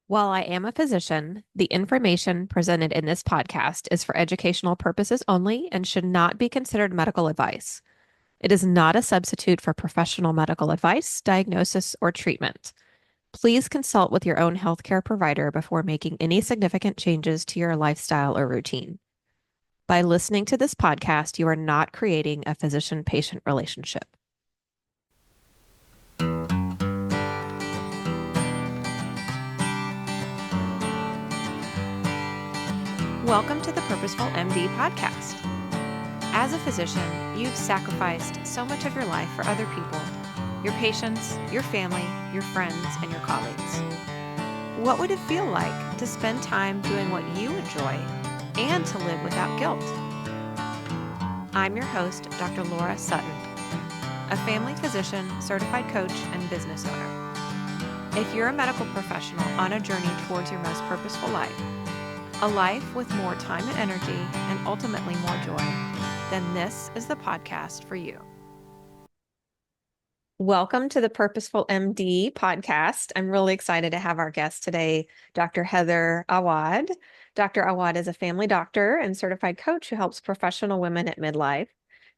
While I am a physician, the information presented in this podcast is for educational purposes only and should not be considered medical advice. It is not a substitute for professional medical advice, diagnosis, or treatment. Please consult with your own healthcare provider before making any significant changes to your lifestyle or routine. By listening to this podcast, you are not creating a physician patient relationship. Welcome to the Purposeful MD podcast. As a physician, you've sacrificed so much of your life for other people, your patients, your family, your friends, and your colleagues. What would it feel like to spend time doing what you enjoy and to live without guilt? I'm your host, Dr. Laura Sutton, a family physician, certified coach, and business owner. If you're a medical professional on a journey towards your most purposeful life, a life with more time and energy, and ultimately more joy, then this is the podcast for you. Welcome to the Purposeful MD podcast. I'm really excited to have our guest today, Dr. Heather Awad. Dr. Awad is a family doctor and certified coach who helps professional women at midlife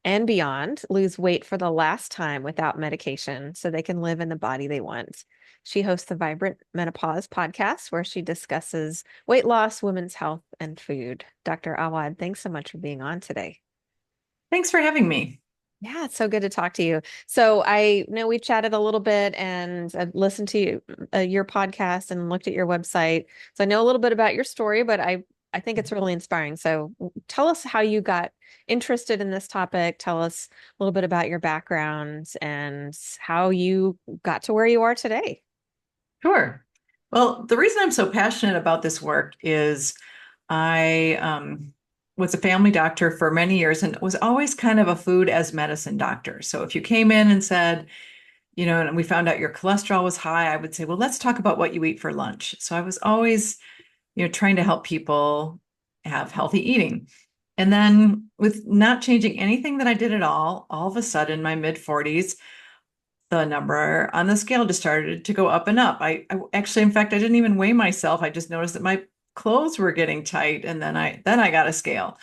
and beyond lose weight for the last time without medication so they can live in the body they want. She hosts the Vibrant Menopause podcast, where she discusses weight loss, women's health, and food. Dr. Awad, thanks so much for being on today. Thanks for having me. Yeah, it's so good to talk to you. So I know we've chatted a little bit and I've listened to your podcast and looked at your website. So I know a little bit about your story, but I think it's really inspiring. So tell us how you got interested in this topic. Tell us a little bit about your background and how you got to where you are today. Sure. Well, the reason I'm so passionate about this work is I was a family doctor for many years and was always kind of a food as medicine doctor. So if you came in and said, and we found out your cholesterol was high, I would say, well, let's talk about what you eat for lunch. So I was always, trying to help people have healthy eating. And then with not changing anything that I did at all of a sudden, my mid 40s, the number on the scale just started to go up and up. I actually, in fact, I didn't even weigh myself. I just noticed that my clothes were getting tight, and then I got a scale.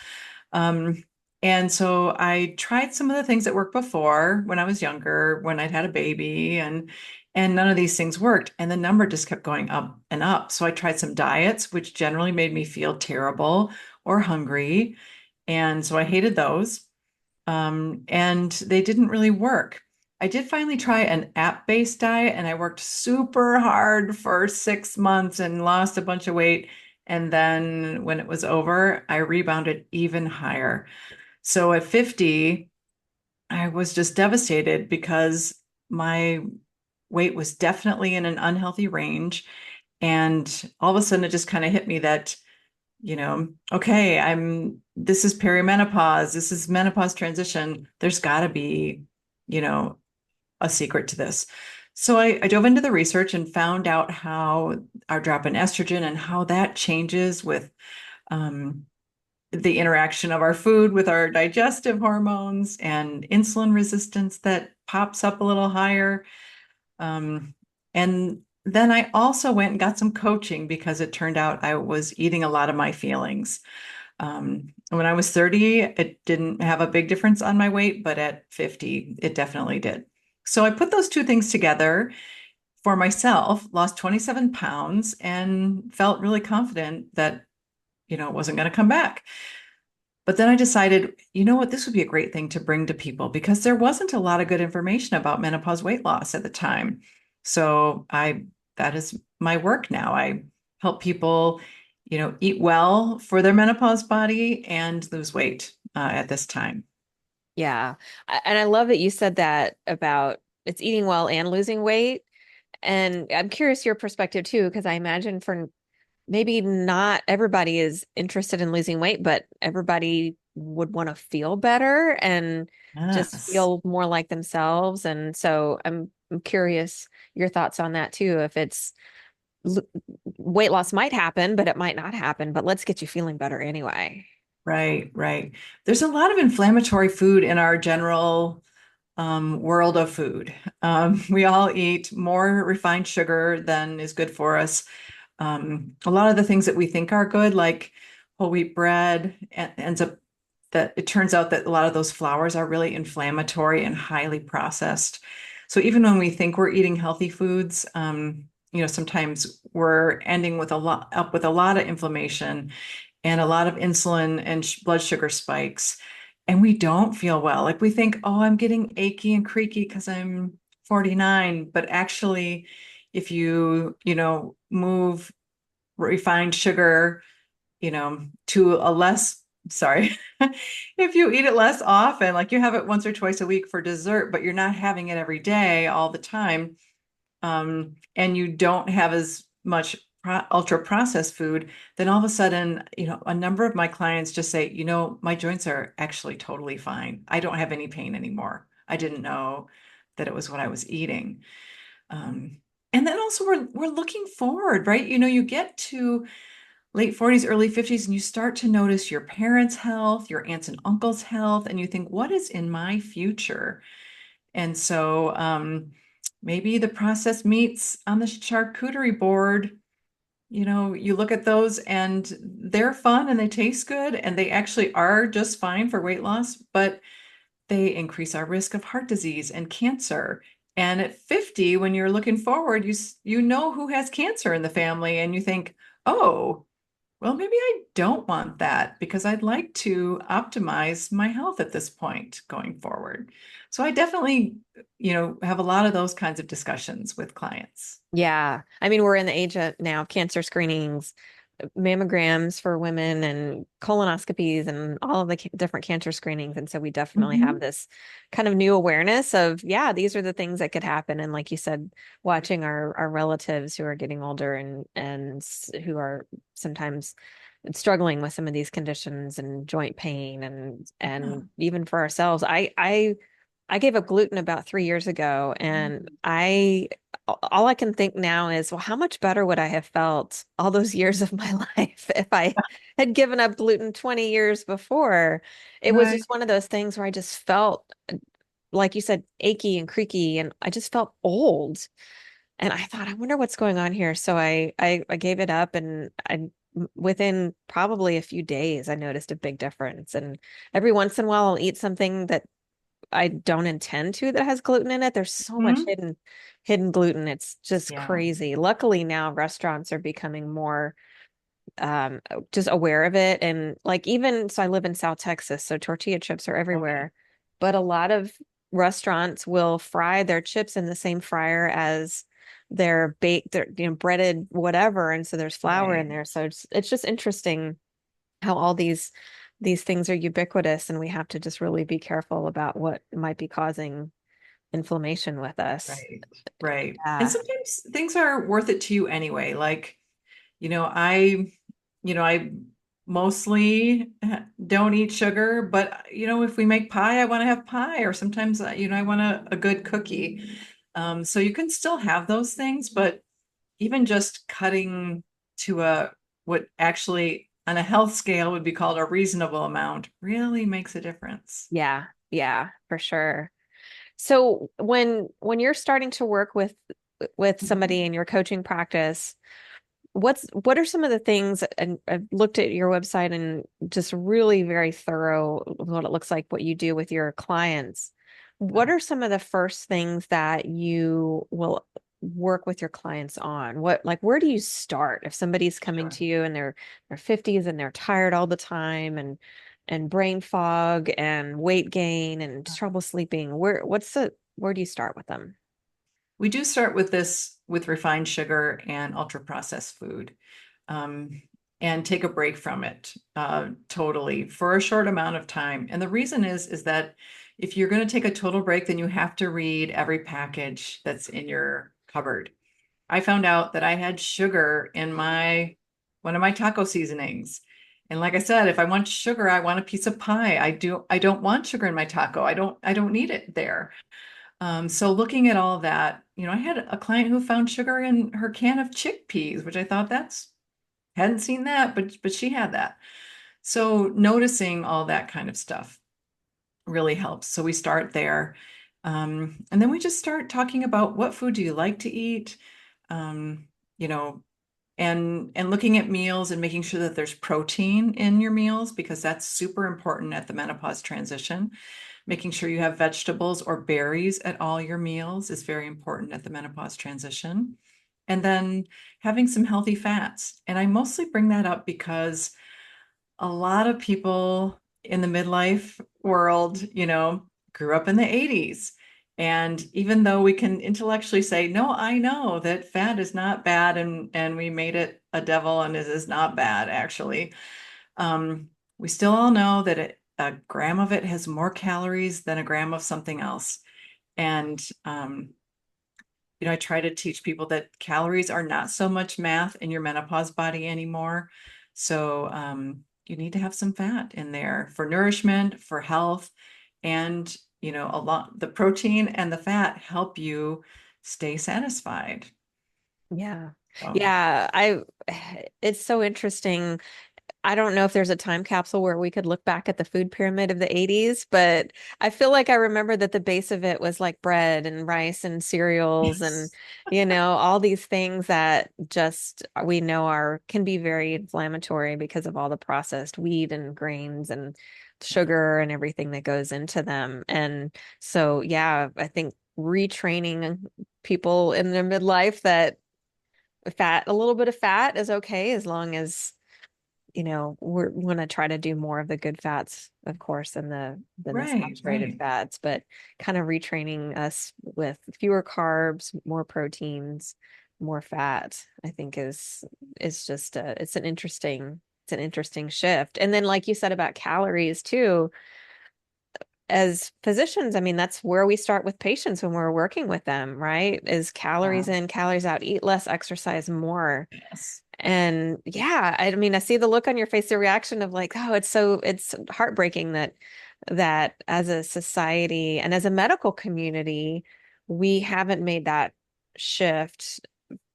Um, and so I tried some of the things that worked before when I was younger, when I'd had a baby, and none of these things worked. And the number just kept going up and up. So I tried some diets, which generally made me feel terrible or hungry. And so I hated those. And they didn't really work. I did finally try an app-based diet, and I worked super hard for 6 months and lost a bunch of weight. And then when it was over, I rebounded even higher. So at 50, I was just devastated because my weight was definitely in an unhealthy range. And all of a sudden, it just kind of hit me that, okay, this is perimenopause, this is menopause transition. There's got to be, you know, a secret to this. So I dove into the research and found out how our drop in estrogen and how that changes with um, the interaction of our food with our digestive hormones and insulin resistance that pops up a little higher. And then I also went and got some coaching because it turned out I was eating a lot of my feelings. When I was 30, it didn't have a big difference on my weight, but at 50, it definitely did. So I put those two things together for myself, lost 27 pounds, and felt really confident that, it wasn't going to come back. But then I decided, you know what, this would be a great thing to bring to people because there wasn't a lot of good information about menopause weight loss at the time. So that is my work now. I help people, eat well for their menopause body and lose weight at this time. Yeah. And I love that you said that about it's eating well and losing weight. And I'm curious your perspective too, because I imagine for maybe not everybody is interested in losing weight, but everybody would want to feel better and just Yes. feel more like themselves. And so I'm curious your thoughts on that too. If it's l- weight loss might happen, but it might not happen, but let's get you feeling better anyway. Right, right. There's a lot of inflammatory food in our general world of food. We all eat more refined sugar than is good for us. A lot of the things that we think are good, like whole wheat bread, ends up that it turns out that a lot of those flours are really inflammatory and highly processed. So even when we think we're eating healthy foods, sometimes we're ending with a lot of inflammation and a lot of insulin and blood sugar spikes, and we don't feel well. Like we think, oh, I'm getting achy and creaky because I'm 49, but actually, if move refined sugar, to a less, sorry, if you eat it less often, like you have it once or twice a week for dessert, but you're not having it every day all the time, and you don't have as much ultra processed food, then all of a sudden, a number of my clients just say, my joints are actually totally fine. I don't have any pain anymore. I didn't know that it was what I was eating. Um, and then also we're looking forward, right? You get to late 40s, early 50s, and you start to notice your parents' health, your aunts and uncles' health, and you think, what is in my future? And so maybe the processed meats on the charcuterie board, you look at those and they're fun and they taste good and they actually are just fine for weight loss, but they increase our risk of heart disease and cancer. And at 50, when you're looking forward, you know who has cancer in the family and you think, oh, well, maybe I don't want that because I'd like to optimize my health at this point going forward. So I definitely, have a lot of those kinds of discussions with clients. Yeah. I mean, we're in the age of now of cancer screenings, mammograms for women and colonoscopies and all of the different cancer screenings. And so we definitely have Mhm. this kind of new awareness of, yeah, these are the things that could happen. And like you said, watching our relatives who are getting older and who are sometimes struggling with some of these conditions and joint pain Yeah. and even for ourselves. I gave up gluten about 3 years ago, and I all I can think now is, well, how much better would I have felt all those years of my life if I had given up gluten 20 years before? It was Right. just one of those things where I just felt, like you said, achy and creaky, and I just felt old. And I thought, I wonder what's going on here. So I gave it up, and within probably a few days, I noticed a big difference. And every once in a while, I'll eat something that I don't intend to that has gluten in it. There's so much Mhm. hidden gluten. It's just Yeah. crazy. Luckily now restaurants are becoming more just aware of it. And like even so I live in South Texas, so tortilla chips are Okay. everywhere. But a lot of restaurants will fry their chips in the same fryer as their baked, their breaded whatever. And so there's flour in Right. there. So it's just interesting how all these things are ubiquitous and we have to just really be careful about what might be causing inflammation with us. Right. Right. And Yeah. sometimes things are worth it to you anyway. Like, I mostly don't eat sugar, but if we make pie, I want to have pie, or sometimes, I want a good cookie. So you can still have those things, but even just cutting to what actually on a health scale would be called a reasonable amount really makes a difference. Yeah. Yeah, for sure. So when you're starting to work with somebody Mhm. in your coaching practice, what are some of the things, and I've looked at your website and just really very thorough what it looks like what you do with your clients. What are some of the first things that you will work with your clients on? What like where do you start if somebody's coming Sure. to you and they're 50s and they're tired all the time and brain fog and weight gain and trouble sleeping? Where do you start with them? We do start with this with refined sugar and ultra processed food, um, and take a break from it totally for a short amount of time. And the reason is that if you're going to take a total break, then you have to read every package that's in your cupboard. I found out that I had sugar in my one of my taco seasonings. And like I said, if I want sugar, I want a piece of pie. I don't want sugar in my taco. I don't need it there. So looking at all of that, I had a client who found sugar in her can of chickpeas, which I thought that's hadn't seen that, but she had that. So noticing all that kind of stuff really helps. So we start there. And then we just start talking about what food do you like to eat? Um, you know, and looking at meals and making sure that there's protein in your meals because that's super important at the menopause transition. Making sure you have vegetables or berries at all your meals is very important at the menopause transition. And then having some healthy fats. And I mostly bring that up because a lot of people in the midlife world, grew up in the 80s. And even though we can intellectually say, no, I know that fat is not bad and we made it a devil and it is not bad, actually. We still all know that a gram of it has more calories than a gram of something else. And I try to teach people that calories are not so much math in your menopause body anymore. So you need to have some fat in there for nourishment, for health, and a lot the protein and the fat help you stay satisfied. Yeah. So, Yeah, it's so interesting. I don't know if there's a time capsule where we could look back at the food pyramid of the 80s, but I feel like I remember that the base of it was like bread and rice and cereals and, yes, all these things that just we know are can be very inflammatory because of all the processed wheat and grains and sugar and everything that goes into them. And so, yeah, I think retraining people in their midlife that a little bit of fat is okay as long as we're going to try to do more of the good fats, of course, than the right, saturated right. fats, but kind of retraining us with fewer carbs, more proteins, more fat, I think is just it's an interesting shift. And then like you said about calories too, as physicians, I mean, that's where we start with patients when we're working with them, right? Is calories Yeah, in, calories out, eat less, exercise more. yes, And yeah, I mean, I see the look on your face, the reaction of like, oh, it's heartbreaking that as a society and as a medical community, we haven't made that shift,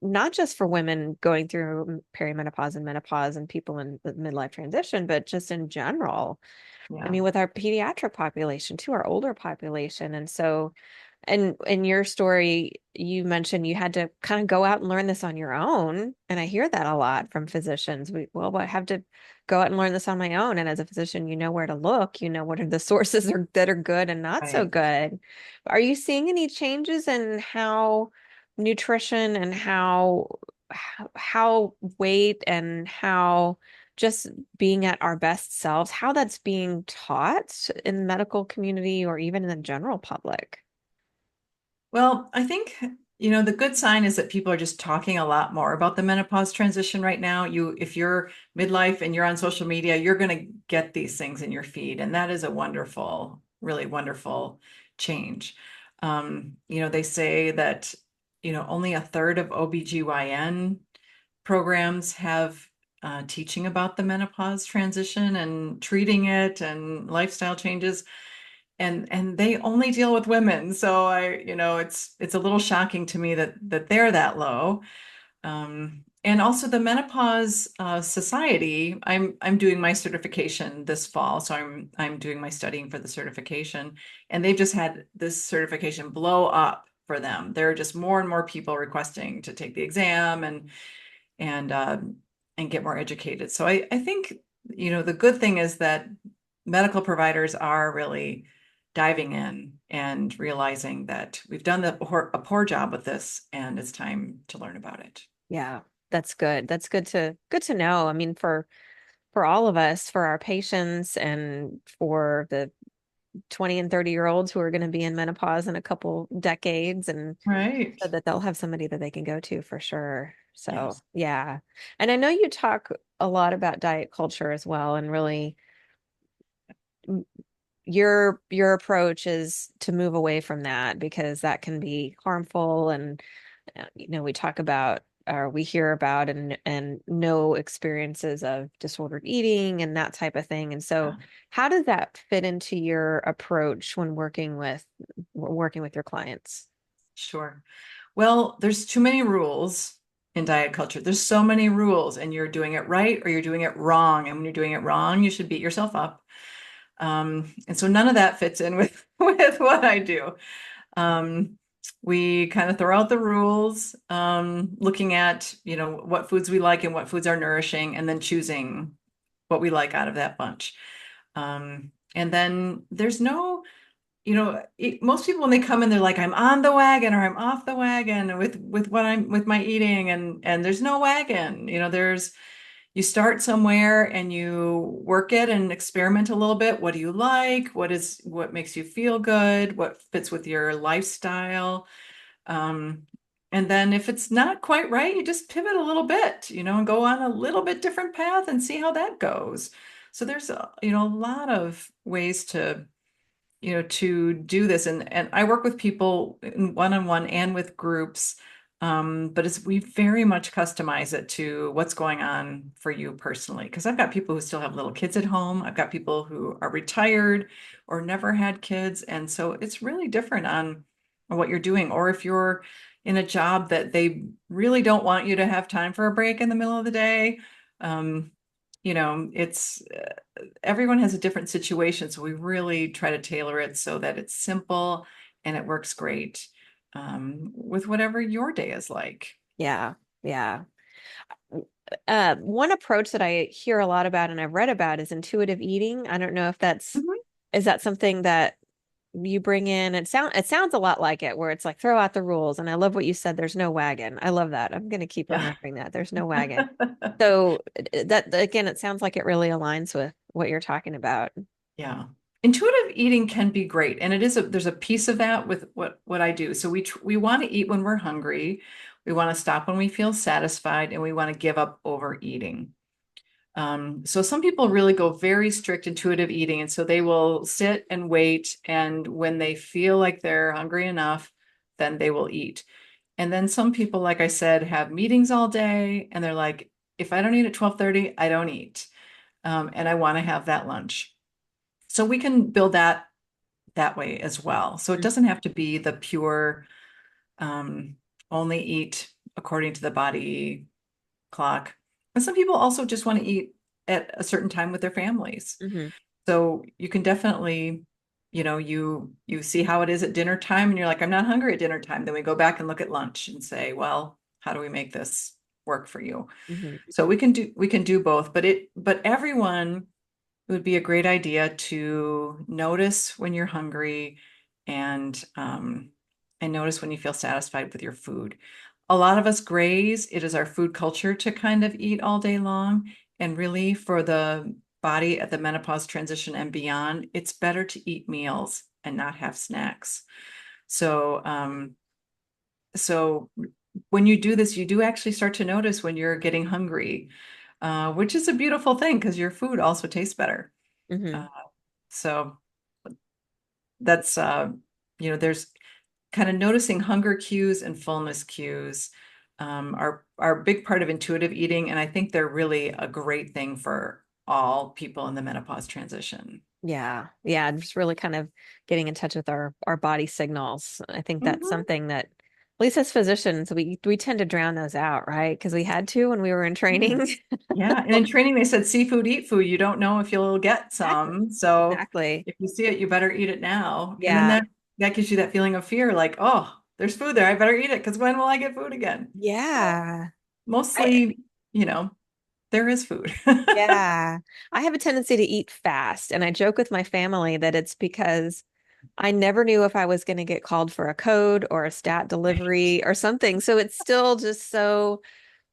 not just for women going through perimenopause and menopause and people in the midlife transition, but just in general. I yeah, mean, with our pediatric population too, our older population. And so, and in your story, you mentioned you had to kind of go out and learn this on your own. And I hear that a lot from physicians. I have to go out and learn this on my own. And as a physician, you know where to look, you know what are the sources that are good and not so right. good. Are you seeing any changes in how nutrition and how weight and how just being at our best selves, how that's being taught in the medical community or even in the general public? Well, I think, the good sign is that people are just talking a lot more about the menopause transition right now. If you're midlife and you're on social media, you're going to get these things in your feed. And that is a wonderful, really wonderful change. They say that, only a third of OBGYN programs have teaching about the menopause transition and treating it and lifestyle changes and they only deal with women. So it's a little shocking to me that they're that low. And also the menopause society. I'm doing my certification this fall, so I'm doing my studying for the certification, and they've just had this certification blow up for them. There are just more and more people requesting to take the exam and and get more educated. So I think the good thing is that medical providers are really diving in and realizing that we've done a poor job with this and it's time to learn about it. Yeah, that's good. That's good to know. I mean, for all of us, for our patients and for the 20 and 30-year-olds who are going to be in menopause in a couple decades and Right. so that they'll have somebody that they can go to for sure. So, Yes. yeah. And I know you talk a lot about diet culture as well and really your approach is to move away from that because that can be harmful and we talk about or we hear about and know experiences of disordered eating and that type of thing. And so Yeah, how does that fit into your approach when working with your clients? sure. Well, there's too many rules in diet culture. There's so many rules, and you're doing it right or you're doing it wrong. And when you're doing it wrong, you should beat yourself up. And so none of that fits in with with what I do. Um, We kind of throw out the rules, looking at, what foods we like and what foods are nourishing, and then choosing what we like out of that bunch. And then there's no, most people when they come in, they're like, I'm on the wagon or I'm off the wagon with what I'm with my eating, and there's no wagon. You start somewhere and you work it and experiment a little bit. What do you like? What makes you feel good? What fits with your lifestyle? Um, and then if it's not quite right, you just pivot a little bit, and go on a little bit different path and see how that goes. So there's a lot of ways to do this. And I work with people in one-on-one and with groups. But we very much customize it to what's going on for you personally. Because I've got people who still have little kids at home. I've got people who are retired or never had kids. And so it's really different on what you're doing. Or if you're in a job that they really don't want you to have time for a break in the middle of the day. It's everyone has a different situation, so we really try to tailor it so that it's simple and it works great, with whatever your day is like. Yeah. Yeah. One approach that I hear a lot about and I've read about is intuitive eating. I don't know if Mhm. is that something that you bring in? It sounds a lot like it, where it's like throw out the rules. And I love what you said. There's no wagon. I love that. I'm going to keep Yeah. remembering that. There's no wagon. So that again, it sounds like it really aligns with what you're talking about. Yeah. Intuitive eating can be great, and there's a piece of that with what I do. So we want to eat when we're hungry, we want to stop when we feel satisfied, and we want to give up overeating. So some people really go very strict intuitive eating, and so they will sit and wait, and when they feel like they're hungry enough, then they will eat. And then some people, like I said, have meetings all day, and they're like, if I don't eat at 12:30, I don't eat. And I want to have that lunch. So we can build that way as well. So it doesn't have to be the pure, um, only eat according to the body clock. And some people also just want to eat at a certain time with their families. Mm-hmm. So you can definitely, you see how it is at dinner time and you're like, I'm not hungry at dinner time. Then we go back and look at lunch and say, well, how do we make this work for you? Mm-hmm. So we can do both, but everyone, it would be a great idea to notice when you're hungry, and notice when you feel satisfied with your food. A lot of us graze. It is our food culture to kind of eat all day long. And really, for the body at the menopause transition and beyond, it's better to eat meals and not have snacks. So when you do this, you do actually start to notice when you're getting hungry, which is a beautiful thing because your food also tastes better. Mm-hmm. Uh, so that's there's kind of noticing hunger cues and fullness cues, are a big part of intuitive eating, and I think they're really a great thing for all people in the menopause transition. Yeah. Yeah. Just really kind of getting in touch with our body signals. I think that's Mhm. something that, at least as physicians, we tend to drown those out, right? Because we had to when we were in Yeah. training. Yeah, and in training they said seafood, eat food. You don't know if you'll get Exactly. some, so Exactly. if you see it, you better eat it now. And then Yeah. that gives you that feeling of fear, like, oh, there's food there. I better eat it because when will I get food again? Well, Yeah. I mostly, you know, there is food. yeah. I have a tendency to eat fast, and I joke with my family that it's because I never knew if I was going to get called for a code or a stat delivery or something. So it's still just so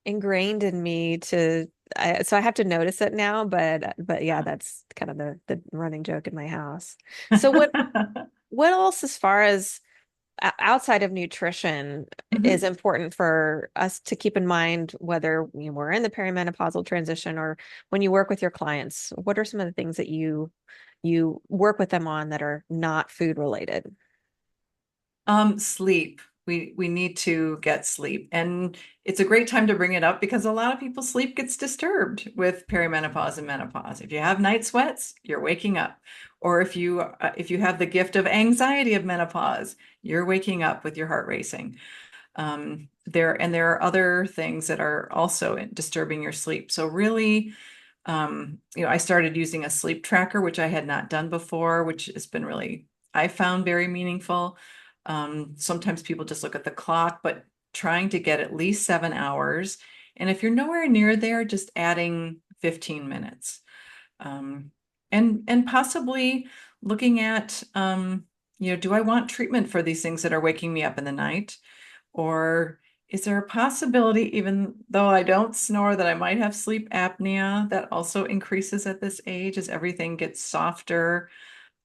ingrained in me so I have to notice it now, but yeah, that's kind of the running joke in my house. So what else as far as outside of nutrition is Mhm. important for us to keep in mind, whether we're in the perimenopausal transition or when you work with your clients? What are some of the things that you work with them on that are not food related? Sleep. We need to get sleep. And it's a great time to bring it up because a lot of people's sleep gets disturbed with perimenopause and menopause. If you have night sweats, you're waking up. Or if you have the gift of anxiety of menopause, you're waking up with your heart racing. There are other things that are also disturbing your sleep. So really, I started using a sleep tracker, which I had not done before, which has been really, I found very meaningful. Sometimes people just look at the clock, but trying to get at least 7 hours. And if you're nowhere near there, just adding 15 minutes. Um, and possibly looking at, do I want treatment for these things that are waking me up in the night? Or is there a possibility, even though I don't snore, that I might have sleep apnea that also increases at this age as everything gets softer?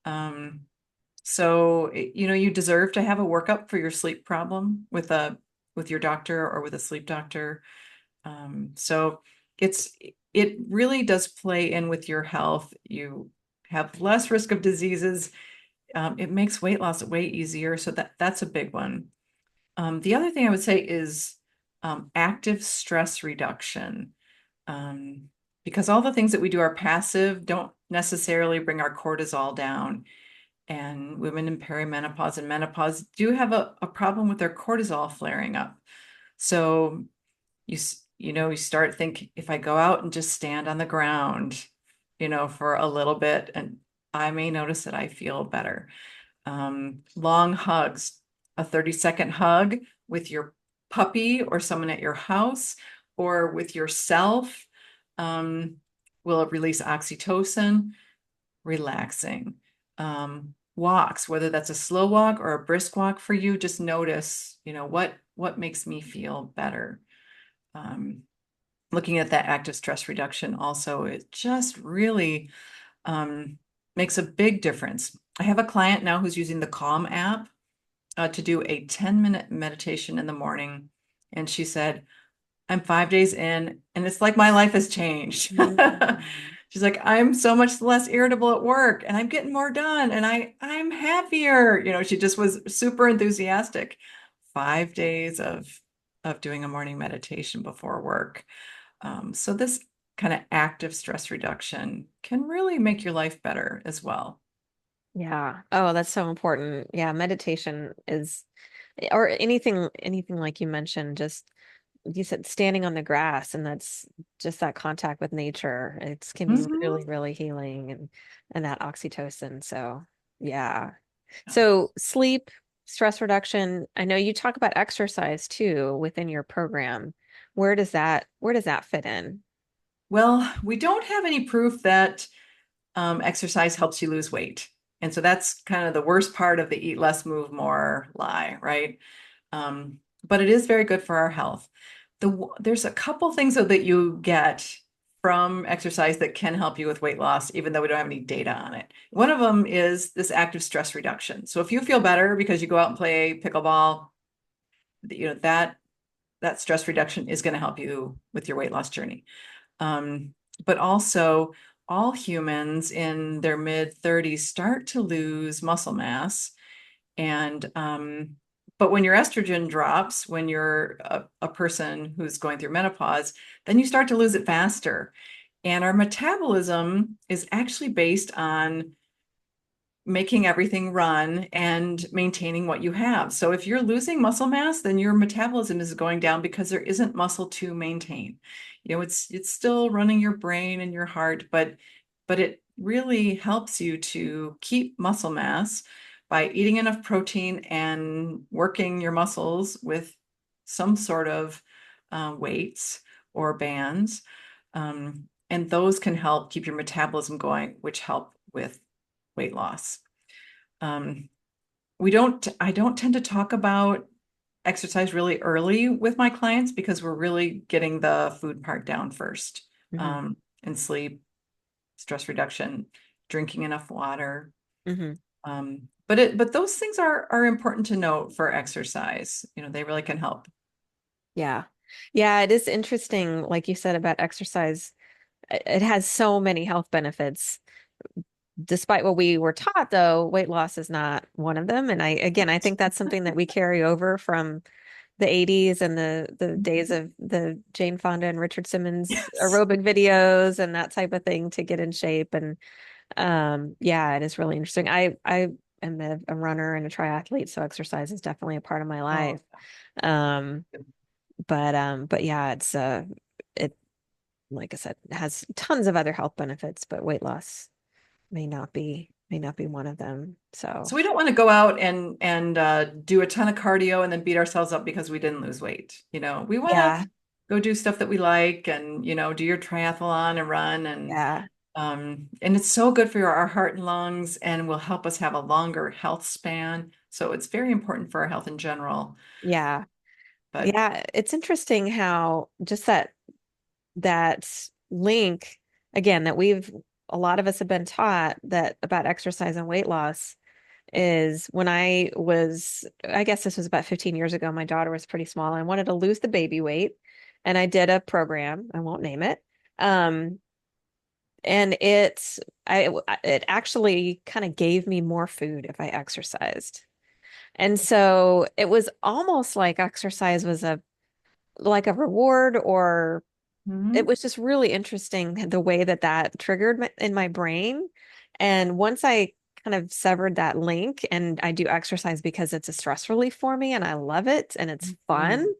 Um, you deserve to have a workup for your sleep problem with your doctor or with a sleep doctor. So it's it really does play in with your health. You have less risk of diseases. It makes weight loss way easier. So that's a big one. The other thing I would say is active stress reduction. Um, because all the things that we do are passive, don't necessarily bring our cortisol down. And women in perimenopause and menopause do have a problem with their cortisol flaring up. So you start thinking, if I go out and just stand on the ground, for a little bit, and I may notice that I feel better. Long hugs, a 30-second hug with your puppy or someone at your house or with yourself, um, will release oxytocin, relaxing. Walks, whether that's a slow walk or a brisk walk for you, just notice, what makes me feel better. Um, Looking at that active stress reduction also, it just really um, makes a big difference. I have a client now who's using the Calm app to do a 10-minute meditation in the morning. And she said, I'm 5 days in, and it's like my life has changed. Mhm. She's like, I'm so much less irritable at work, and I'm getting more done, and I'm happier. She just was super enthusiastic. 5 days of doing a morning meditation before work. So this kind of active stress reduction can really make your life better as well. Yeah. Oh, that's so important. Yeah, meditation is, or anything like you mentioned, just you said standing on the grass, and that's just that contact with nature. It can be Mhm. really, really healing, and that oxytocin. So, yeah. So, sleep, stress reduction. I know you talk about exercise too within your program. Where does that fit in? Well, we don't have any proof that exercise helps you lose weight. And so that's kind of the worst part of the eat less, move more lie, right? But it is very good for our health. There's a couple things though that you get from exercise that can help you with weight loss, even though we don't have any data on it. One of them is this active stress reduction. So if you feel better because you go out and play pickleball, that stress reduction is going to help you with your weight loss journey. Um, but also, all humans in their mid 30s start to lose muscle mass. And but when your estrogen drops, when you're a person who's going through menopause, then you start to lose it faster. And our metabolism is actually based on making everything run and maintaining what you have. So if you're losing muscle mass, then your metabolism is going down because there isn't muscle to maintain. It's still running your brain and your heart, but it really helps you to keep muscle mass by eating enough protein and working your muscles with some sort of weights or bands. And those can help keep your metabolism going, which help with weight loss. Um, I don't tend to talk about exercise really early with my clients because we're really getting the food part down first. Hmm. Um, and sleep, stress reduction, drinking enough water. Hmm. But those things are important to note for exercise. They really can help. Yeah. Yeah, it is interesting, like you said about exercise. It has so many health benefits. Despite what we were taught, though, weight loss is not one of them. And I think that's something that we carry over from the 80s and the days of the Jane Fonda and Richard Simmons Yes. aerobic videos and that type of thing to get in shape. And yeah, it is really interesting. I am a runner and a triathlete, so exercise is definitely a part of my Oh, life. Um, but yeah, it like I said, has tons of other health benefits, but weight loss may not be. may not be one of them. So So we don't want to go out and do a ton of cardio and then beat ourselves up because we didn't lose weight. We want to yeah, go do stuff that we like and do your triathlon and run yeah, and it's so good for our heart and lungs and will help us have a longer health span. So it's very important for our health in general. yeah, But yeah. It's interesting how just that link again that we've a lot of us have been taught that about exercise and weight loss is when I guess this was about 15 years ago, my daughter was pretty small. I wanted to lose the baby weight, and I did a program, I won't name it. Um, and it actually kind of gave me more food if I exercised. And so it was almost like exercise was a reward, or it mhm. was just really interesting the way that that triggered in my brain. And once I kind of severed that link and I do exercise because it's a stress relief for me and I love it and it's fun. Mhm.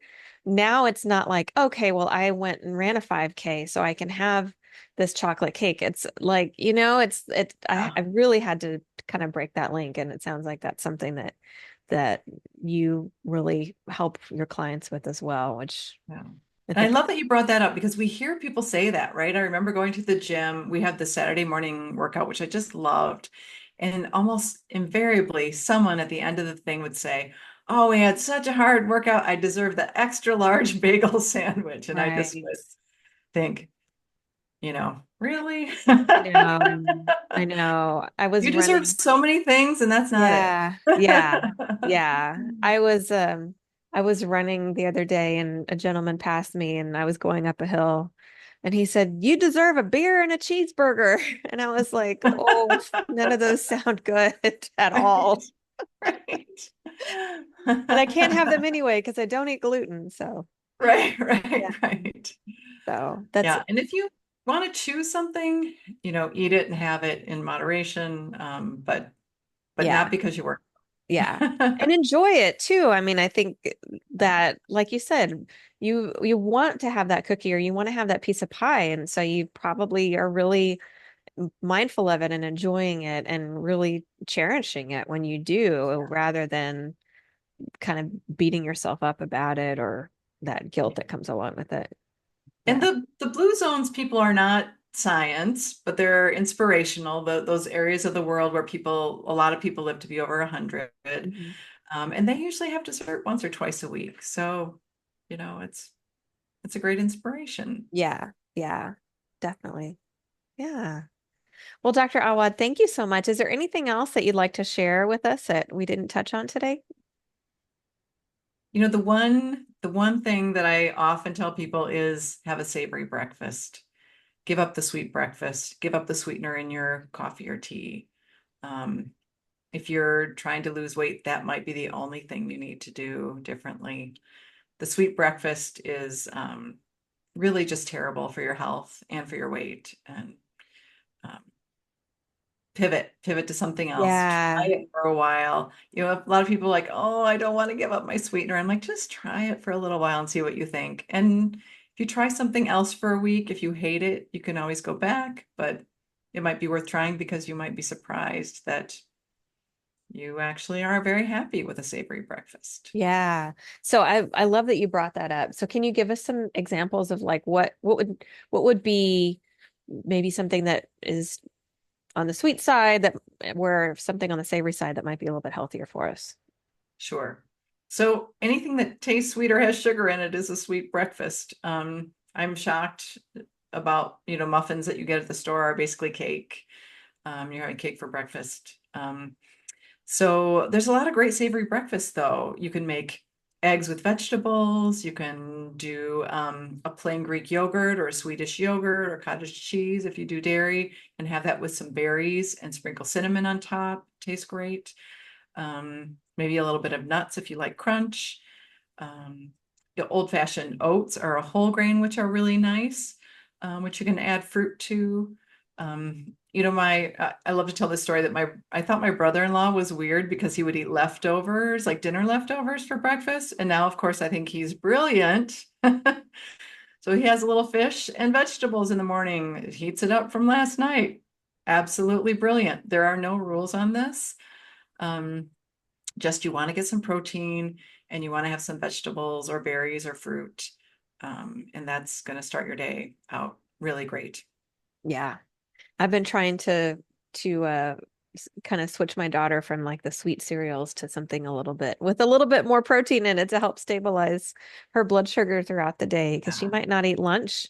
Now it's not like, okay, well, I went and ran a 5K so I can have this chocolate cake. It's like, I Yeah. really had to kind of break that link. And it sounds like that's something that you really help your clients with as well, which Yeah. I And I think, love that you brought that up because we hear people say that, right? I remember going to the gym. We had the Saturday morning workout, which I just loved. And almost invariably, someone at the end of the thing would say, "Oh, we had such a hard workout. I deserve the extra large bagel sandwich." And I just right. would think, really? I know. I know. I was You deserve running. so many things, and that's not it. Yeah. Yeah. Yeah. I was running the other day and a gentleman passed me and I was going up a hill and he said, "You deserve a beer and a cheeseburger." And I was like, "Oh, none of those sound good at all." Right, right. And I can't have them anyway because I don't eat gluten. So, Right, yeah. right, right. So that's Yeah. And if you want to choose something, eat it and have it in moderation, but yeah. not because you work. Yeah. And enjoy it too. I mean, I think that, like you said, you want to have that cookie or you want to have that piece of pie. And so you probably are really mindful of it and enjoying it and really cherishing it when you do, rather than kind of beating yourself up about it or that guilt Yeah. that comes along with it. And Yeah. the blue zones people are not science, but they're inspirational. Those areas of the world where a lot of people live to be over 100, Mhm. and they usually have dessert once or twice a week. So, it's a great inspiration. Yeah. Yeah. Definitely. Yeah. Well, Dr. Awad, thank you so much. Is there anything else that you'd like to share with us that we didn't touch on today? The one thing that I often tell people is have a savory breakfast. Give up the sweet breakfast. Give up the sweetener in your coffee or tea. Um, if you're trying to lose weight, that might be the only thing you need to do differently. The sweet breakfast is really just terrible for your health and for your weight. And um, pivot to something else. Try Yeah. it for a while. A lot of people are like, oh, I don't want to give up my sweetener. I'm like, just try it for a little while and see what you think. And if you try something else for a week, if you hate it, you can always go back, but it might be worth trying because you might be surprised that you actually are very happy with a savory breakfast. Yeah. So I love that you brought that up. So can you give us some examples of like what would be maybe something that is on the sweet side that where something on the savory side that might be a little bit healthier for us? Sure. So anything that tastes sweet or has sugar in it is a sweet breakfast. I'm shocked about, muffins that you get at the store are basically cake. You're having cake for breakfast. So there's a lot of great savory breakfasts, though. You can make eggs with vegetables. You can do a plain Greek yogurt or a Swedish yogurt or cottage cheese if you do dairy, and have that with some berries and sprinkle cinnamon on top. Tastes great. Maybe a little bit of nuts if you like crunch. Um, the old-fashioned oats are a whole grain, which are really nice, which you can add fruit to. I love to tell this story that I thought my brother-in-law was weird because he would eat leftovers, like dinner leftovers for breakfast. And now, of course, I think he's brilliant. So he has a little fish and vegetables in the morning, heats it up from last night. absolutely brilliant. There are no rules on this. Just you want to get some protein and you want to have some vegetables or berries or fruit. And that's going to start your day out really great. Yeah. I've been trying to kind of switch my daughter from like the sweet cereals to something a little bit with a little bit more protein in it to help stabilize her blood sugar throughout the day because she Yeah. might not eat lunch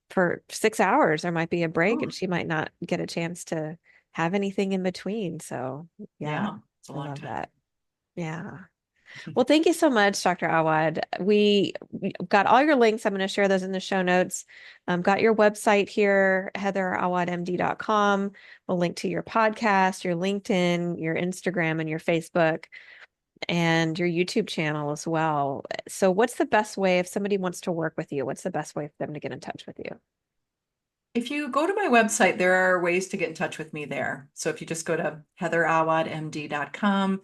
for 6 hours. There might be a break Oh, and she might not get a chance to have anything in between. So, yeah, yeah. It's a I long love time. that. Yeah. Well, thank you so much, Dr. Awad. We got all your links. I'm going to share those in the show notes. Got your website here, heatherawadmd.com. We'll link to your podcast, your LinkedIn, your Instagram, and your Facebook, and your YouTube channel as well. So, what's the best way if somebody wants to work with you? What's the best way for them to get in touch with you? If you go to my website, there are ways to get in touch with me there. So if you just go to heatherawadmd.com,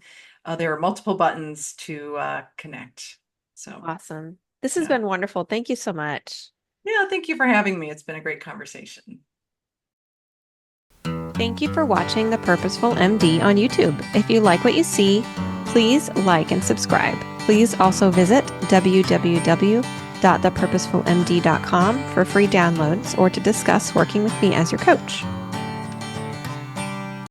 there are multiple buttons to connect. So Awesome. This has yeah. been wonderful. Thank you so much. Yeah, thank you for having me. It's been a great conversation. Thank you for watching The Purposeful MD on YouTube. If you like what you see, please like and subscribe. Please also visit www.thepurposefulmd.com for free downloads or to discuss working with me as your coach.